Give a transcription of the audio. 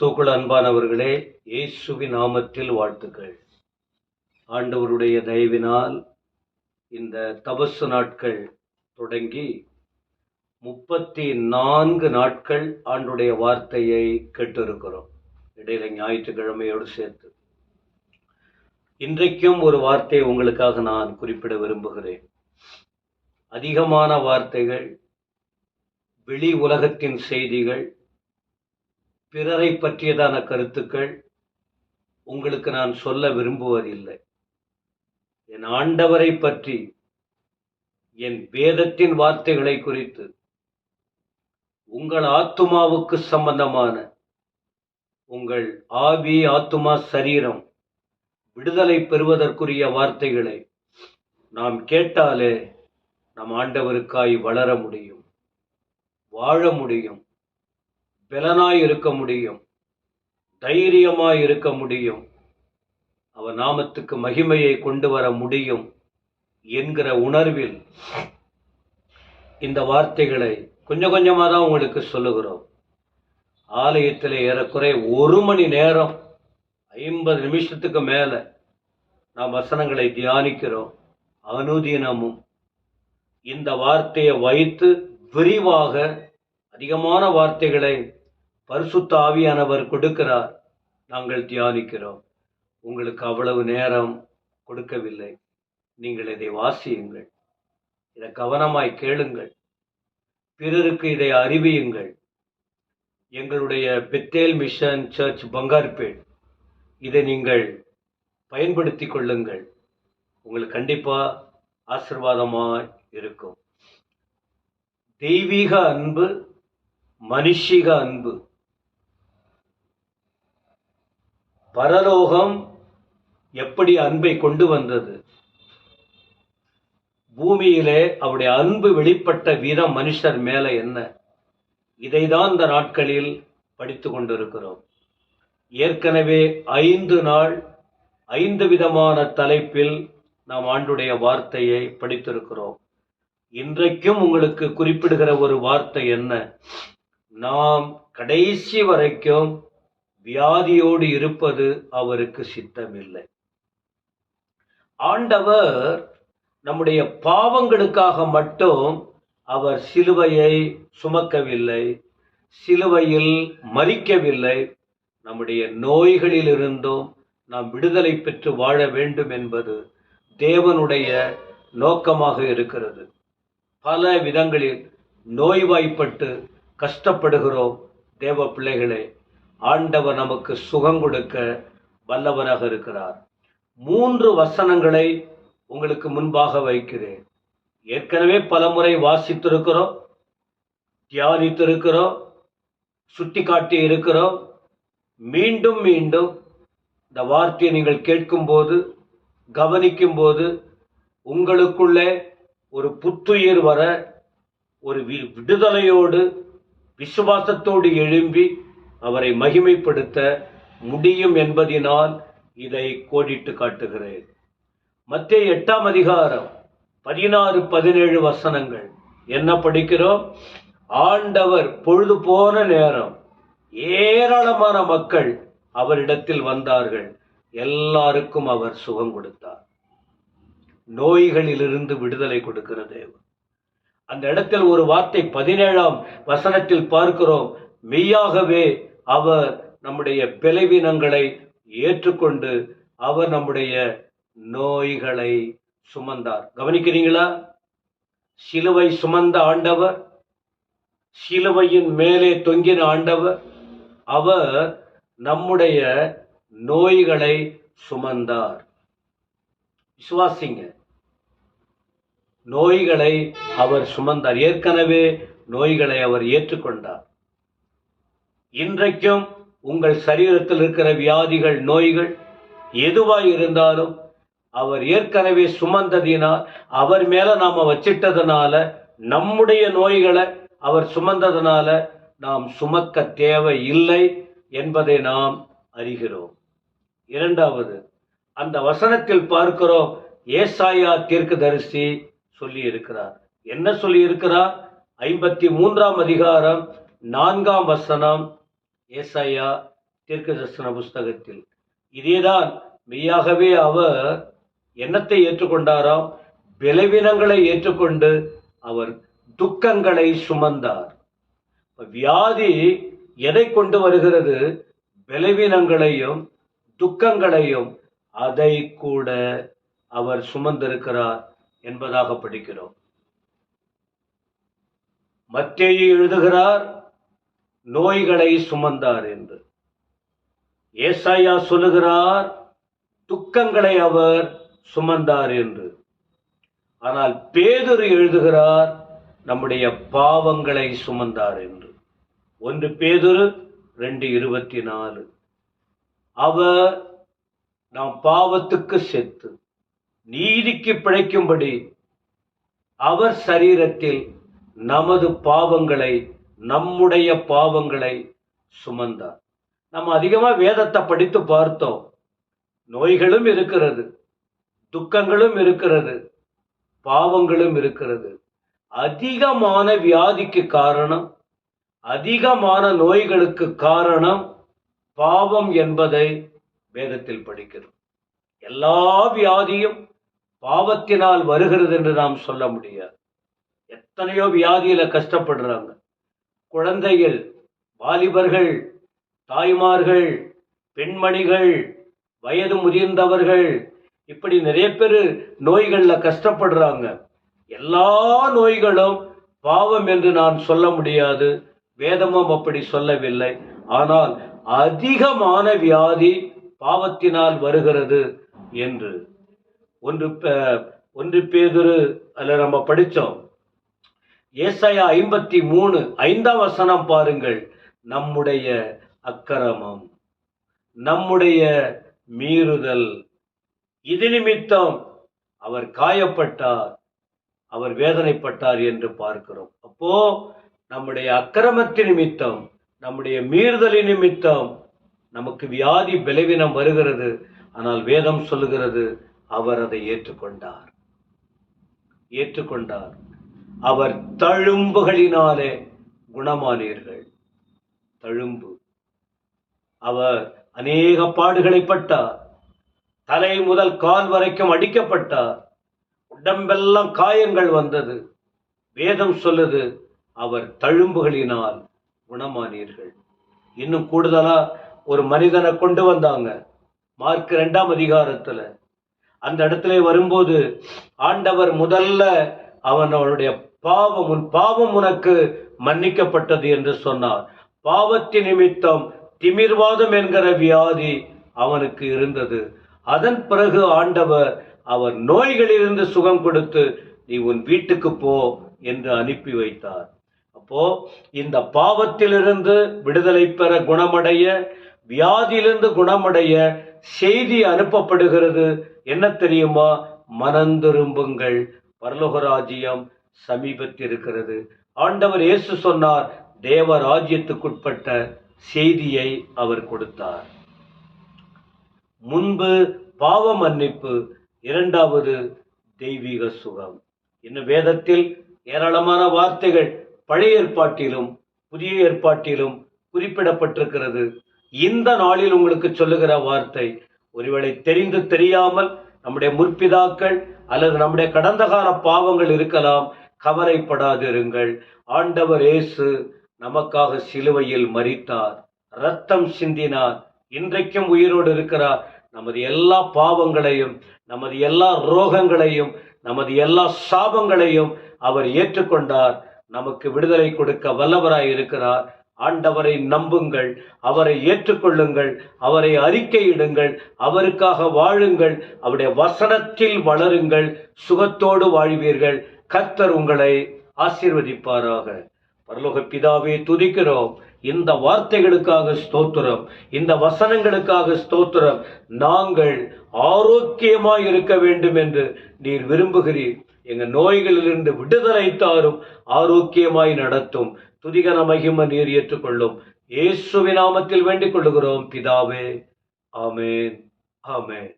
கிறிஸ்துவுக்குள் அன்பானவர்களே, இயேசுவின் நாமத்தில் வாழ்த்துக்கள். ஆண்டவருடைய தயவினால் இந்த தபசு நாட்கள் தொடங்கி 34 நாட்கள் ஆண்டுடைய வார்த்தையை கேட்டிருக்கிறோம். இடையில ஞாயிற்றுக்கிழமையோடு சேர்த்து இன்றைக்கும் ஒரு வார்த்தையை உங்களுக்காக நான் குறிப்பிட விரும்புகிறேன். அதிகமான வார்த்தைகள், வெளி உலகத்தின் செய்திகள், பிறரை பற்றியதான கருத்துக்கள் உங்களுக்கு நான் சொல்ல விரும்புவதில்லை. என் ஆண்டவரை பற்றி, என் வேதத்தின் வார்த்தைகளை குறித்து, உங்கள் ஆத்துமாவுக்கு சம்பந்தமான, உங்கள் ஆவி, ஆத்துமா, சரீரம் விடுதலை பெறுவதற்குரிய வார்த்தைகளை நாம் கேட்டாலே நம் ஆண்டவருக்காய் வளர முடியும், வாழ முடியும், பலனாய் இருக்க முடியும், தைரியமாய் இருக்க முடியும், அவர் நாமத்துக்கு மகிமையை கொண்டு வர முடியும் என்கிற உணர்வில் இந்த வார்த்தைகளை கொஞ்சம் கொஞ்சமாக தான் உங்களுக்கு சொல்லுகிறோம். ஆலயத்தில் ஏறக்குறைய 1 மணி நேரம் 50 நிமிஷத்துக்கு மேலே நாம் வசனங்களை தியானிக்கிறோம். அனுதினமும் இந்த வார்த்தையை வைத்து விரிவாக அதிகமான வார்த்தைகளை பரிசுத்த ஆவியானவர் கொடுக்கிறார். நாங்கள் தியானிக்கிறோம். உங்களுக்கு அவ்வளவு நேரம் கொடுக்கவில்லை. நீங்கள் இதை வாசியுங்கள், இதை கவனமாய் கேளுங்கள், பிறருக்கு இதை அறிவியுங்கள். எங்களுடைய பெத்தேல் மிஷன் சர்ச் பங்கார்பேட், இதை நீங்கள் பயன்படுத்தி கொள்ளுங்கள். உங்களுக்கு கண்டிப்பாக ஆசீர்வாதமாய் இருக்கும். தெய்வீக அன்பு, மனுஷிக அன்பு. பரலோகம் எப்படி அன்பை கொண்டு வந்தது, பூமியிலே அவருடைய அன்பு வெளிப்பட்ட வீதம் மனுஷர் மேல என்ன, இதைதான் இந்த நாட்களில் படித்து கொண்டிருக்கிறோம். ஏற்கனவே 5 நாள் 5 விதமான தலைப்பில் நாம் ஆண்டுடைய வார்த்தையை படித்திருக்கிறோம். இன்றைக்கும் உங்களுக்கு குறிப்பிடுகிற ஒரு வார்த்தை என்ன, நாம் கடைசி வரைக்கும் வியாதியோடு இருப்பது அவருக்கு சித்தமில்லை. ஆண்டவர் நம்முடைய பாவங்களுக்காக மட்டும் அவர் சிலுவையை சுமக்கவில்லை, சிலுவையில் மரிக்கவில்லை. நம்முடைய நோய்களிலிருந்தும் நாம் விடுதலை பெற்று வாழ வேண்டும் என்பது தேவனுடைய நோக்கமாக இருக்கிறது. பல விதங்களில் நோய்வாய்ப்பட்டு கஷ்டப்படுகிறோம் தேவ பிள்ளைகளே. ஆண்டவர் நமக்கு சுகம் கொடுக்க வல்லவராக இருக்கிறார். 3 வசனங்களை உங்களுக்கு முன்பாக வைக்கிறேன். ஏற்கனவே பலமுறை வாசித்திருக்கிறோம், தியானித்திருக்கிறோம், சுட்டி காட்டி இருக்கிறோம். மீண்டும் மீண்டும் இந்த வார்த்தையை நீங்கள் கேட்கும்போது, கவனிக்கும்போது உங்களுக்குள்ளே ஒரு புத்துயிர் வர, ஒரு விடுதலையோடு விசுவாசத்தோடு எழும்பி அவரை மகிமைப்படுத்த முடியும் என்பதினால் இதை கோடிட்டு காட்டுகிறேன். மத்தேயு 8ஆம் அதிகாரம் 16-17 வசனங்கள் என்ன படிக்கிறோம்? ஆண்டவர் பொழுது போன நேரம் ஏராளமான மக்கள் அவரிடத்தில் வந்தார்கள். எல்லாருக்கும் அவர் சுகம் கொடுத்தார். நோய்களிலிருந்து விடுதலை கொடுக்கிற தேவன். அந்த இடத்தில் ஒரு வார்த்தை 17ஆம் வசனத்தில் பார்க்கிறோம். மெய்யாகவே அவர் நம்முடைய பலவீனங்களை ஏற்றுக்கொண்டு அவர் நம்முடைய நோய்களை சுமந்தார். கவனிக்கிறீங்களா? சிலுவை சுமந்த ஆண்டவர், சிலுவையின் மேலே தொங்கின ஆண்டவர், அவர் நம்முடைய நோய்களை சுமந்தார். விசுவாசிங்க, நோய்களை அவர் சுமந்தார். ஏற்கனவே நோய்களை அவர் ஏற்றுக்கொண்டார். இன்றைக்கும் உங்கள் சரீரத்தில் இருக்கிற வியாதிகள், நோய்கள் எதுவாய் இருந்தாலும் அவர் ஏற்கனவே சுமந்ததினால், அவர் மேல நாம வச்சிட்டதுனால, நம்முடைய நோய்களை அவர் சுமந்ததுனால நாம் சுமக்க தேவை இல்லை என்பதை நாம் அறிகிறோம். 2வது, அந்த வசனத்தில் பார்க்கிறோம், ஏசாயா தீர்க்கதரிசி சொல்லி இருக்கிறார். என்ன சொல்லி இருக்கிறார்? 53ஆம் அதிகாரம் 4ஆம் வசனம். ஏசாயா தீர்க்கதரிசன புஸ்தகத்தில். இதேதான் மெய்யாகவே அவர் என்னத்தை ஏற்றுக்கொண்டாராம்? பலவீனங்களை ஏற்றுக்கொண்டு அவர் துக்கங்களை சுமந்தார். வியாதி எதை கொண்டு வருகிறது? பலவீனங்களையும் துக்கங்களையும். அதை கூட அவர் சுமந்திருக்கிறார் என்பதாக படிக்கிறோம். மத்தேயு எழுதுகிறார் நோய்களை சுமந்தார் என்று. ஏசாயா சொல்லுகிறார் துக்கங்களை அவர் சுமந்தார் என்று. ஆனால் பேதுரு எழுதுகிறார் நம்முடைய பாவங்களை சுமந்தார் என்று. 1 பேதுரு 2:24. அவர் நாம் பாவத்துக்கு செத்து நீதிக்கு பிழைக்கும்படி அவர் சரீரத்தில் நமது பாவங்களை, நம்முடைய பாவங்களை சுமந்தார். நம்ம அதிகமா வேதத்தை படித்து பார்த்தோம். நோய்களும் இருக்கிறது, துக்கங்களும் இருக்கிறது, பாவங்களும் இருக்கிறது. அதிகமான வியாதிக்கு காரணம், அதிகமான நோய்களுக்கு காரணம் பாவம் என்பதை வேதத்தில் படிக்கிறோம். எல்லா வியாதியும் பாவத்தினால் வருகிறது என்று நாம் சொல்ல முடியாது. எத்தனையோ வியாதியில கஷ்டப்படுறாங்க. குழந்தைகள், வாலிபர்கள், தாய்மார்கள், பெண்மணிகள், வயது முதிர்ந்தவர்கள், இப்படி நிறைய பேர் நோய்கள்ல கஷ்டப்படுறாங்க. எல்லா நோய்களும் பாவம் என்று நான் சொல்ல முடியாது. வேதமும் அப்படி சொல்லவில்லை. ஆனால் அதிகமான வியாதி பாவத்தினால் வருகிறது என்று 1 பேதுரு அல்ல நம்ம படித்தோம். ஏசாயா 53:5 பாருங்கள். நம்முடைய அக்கிரமம், நம்முடைய மீறுதல், இது நிமித்தம் அவர் காயப்பட்டார், அவர் வேதனைப்பட்டார் என்று பார்க்கிறோம். அப்போ நம்முடைய அக்கிரமத்தின் நிமித்தம், நம்முடைய மீறுதலின் நிமித்தம் நமக்கு வியாதி பலவீனம் வருகிறது. ஆனால் வேதம் சொல்லுகிறது அவர் அதை ஏற்றுக்கொண்டார். அவர் தழும்புகளினாலே குணமானீர்கள். தழும்பு. அவர் அநேக பாடுகளை பட்டார். தலை முதல் கால் வரைக்கும் அடிக்கப்பட்டார். உடம்பெல்லாம் காயங்கள் வந்தது. வேதம் சொல்லுது அவர் தழும்புகளினால் குணமானீர்கள். இன்னும் கூடுதலா ஒரு மனிதனை கொண்டு வந்தாங்க மார்க் 2ஆம் அதிகாரத்துல. அந்த இடத்துல வரும்போது ஆண்டவர் முதல்ல அவனுடைய உன் பாவம் உனக்கு மன்னிக்கப்பட்டது என்று சொன்னார். பாவத்தின் நிமித்தம் திமிர்வாதம் என்கிற வியாதி அவனுக்கு இருந்தது. அதன் பிறகு ஆண்டவர் அவர் நோய்களிலிருந்து சுகம் கொடுத்து நீ உன் வீட்டுக்கு போ என்று அனுப்பி வைத்தார். அப்போ இந்த பாவத்திலிருந்து விடுதலை பெற, குணமடைய, வியாதியிலிருந்து குணமடைய செய்தி அனுப்பப்படுகிறது. என்ன தெரியுமா? மனந்திரும்புங்கள், பரலோக ராஜ்யம் சமீபத்திருக்கிறது. ஆண்டவர் இயேசு சொன்னார், தேவ ராஜ்யத்துக்குட்பட்ட செய்தியை அவர் கொடுத்தார். முன்பு பாவ மன்னிப்பு, 2வது தெய்வீக சுகம். இன்னும் வேதத்தில் ஏராளமான வார்த்தைகள் பழைய ஏற்பாட்டிலும் புதிய ஏற்பாட்டிலும் குறிப்பிடப்பட்டிருக்கிறது. இந்த நாளில் உங்களுக்கு சொல்லுகிற வார்த்தை, ஒருவேளை தெரிந்து தெரியாமல் நம்முடைய முற்பிதாக்கள் அல்லது நம்முடைய கடந்த கால பாவங்கள் இருக்கலாம். கவலைப்படாதிருங்கள். ஆண்டவர் இயேசு நமக்காக சிலுவையில் மரித்தார், இரத்தம் சிந்தினார், இன்றைக்கும் உயிரோடு இருக்கிறார். நமது எல்லா பாவங்களையும், நமது எல்லா ரோகங்களையும், நமது எல்லா சாபங்களையும் அவர் ஏற்றுக்கொண்டார். நமக்கு விடுதலை கொடுக்க வல்லவராய் இருக்கிறார். ஆண்டவரை நம்புங்கள், அவரை ஏற்றுக்கொள்ளுங்கள், அவரை அறிக்கையிடுங்கள், அவருக்காக வாழுங்கள், அவருடைய வசனத்தில் வளருங்கள், சுகத்தோடு வாழ்வீர்கள். கர்த்தர் உங்களை ஆசீர்வதிப்பாராக. பரலோக பிதாவே, துதிக்கிறோம். இந்த வார்த்தைகளுக்காக ஸ்தோத்திரம், இந்த வசனங்களுக்காக ஸ்தோத்திரம். நாங்கள் ஆரோக்கியமாய் இருக்க வேண்டும் என்று நீர் விரும்புகிறீர். எங்க நோய்களிலிருந்து விடுதலை தாரும், ஆரோக்கியமாய் நடத்தும். துதிகன மகிமை நீர் ஏற்றுக்கொள்ளும். இயேசுவின் நாமத்தில் வேண்டிக் கொள்ளுகிறோம் பிதாவே. ஆமென், ஆமென்.